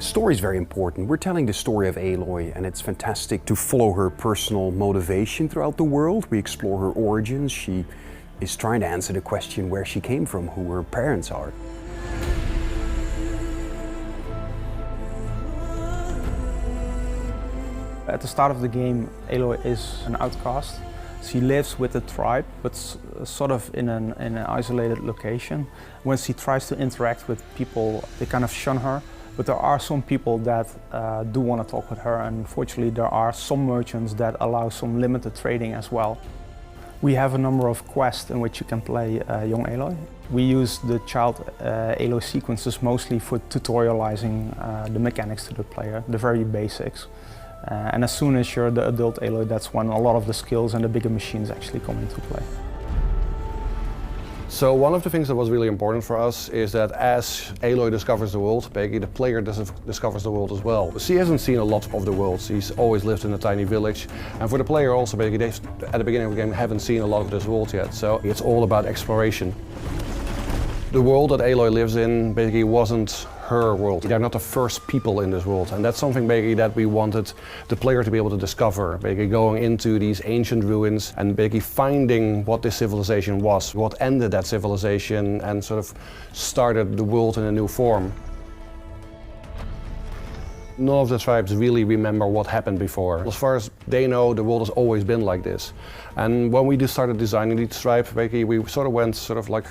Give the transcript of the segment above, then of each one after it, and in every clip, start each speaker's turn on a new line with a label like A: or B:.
A: Story is very important. We're telling the story of Aloy, and it's fantastic to follow her personal motivation throughout the world. We explore her origins. She is trying to answer the question where she came from, who her parents are.
B: At the start of the game, Aloy is an outcast. She lives with the tribe, but sort of in an isolated location. When she tries to interact with people, they kind of shun her. But there are some people that do want to talk with her, and fortunately there are some merchants that allow some limited trading as well. We have a number of quests in which you can play young Aloy. We use the child Aloy sequences mostly for tutorializing the mechanics to the player, the very basics. And as soon as you're the adult Aloy, that's when a lot of the skills and the bigger machines actually come into play.
C: So one of the things that was really important for us is that as Aloy discovers the world, basically the player discovers the world as well. She hasn't seen a lot of the world. She's always lived in a tiny village. And for the player also, basically, they, at the beginning of the game, haven't seen a lot of this world yet. So it's all about exploration. The world that Aloy lives in basically wasn't her world. They're not the first people in this world, and that's something basically that we wanted the player to be able to discover, basically going into these ancient ruins and basically finding what this civilization was, what ended that civilization and sort of started the world in a new form. None of the tribes really remember what happened before. As far as they know, the world has always been like this. And when we just started designing these tribes, basically we sort of went sort of like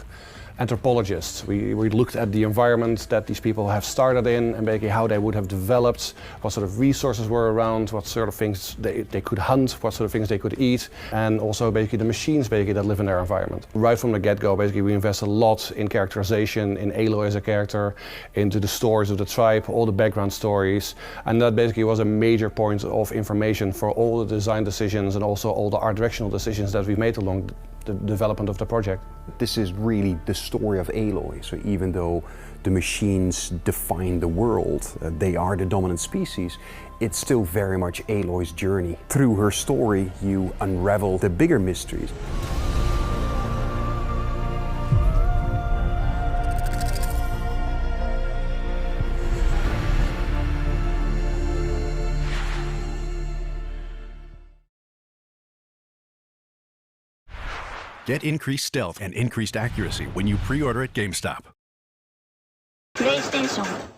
C: anthropologists. We looked at the environment that these people have started in and basically how they would have developed, what sort of resources were around, what sort of things they could hunt, what sort of things they could eat, and also basically the machines basically that live in their environment. Right from the get-go, basically we invest a lot in characterization, in Aloy as a character, into the stories of the tribe, all the background stories, and that basically was a major point of information for all the design decisions and also all the art directional decisions that we've made along the development of the project.
A: This is really the story of Aloy. So even though the machines define the world, they are the dominant species, it's still very much Aloy's journey. Through her story, you unravel the bigger mysteries.
D: Get increased stealth and increased accuracy when you pre-order at GameStop.
E: PlayStation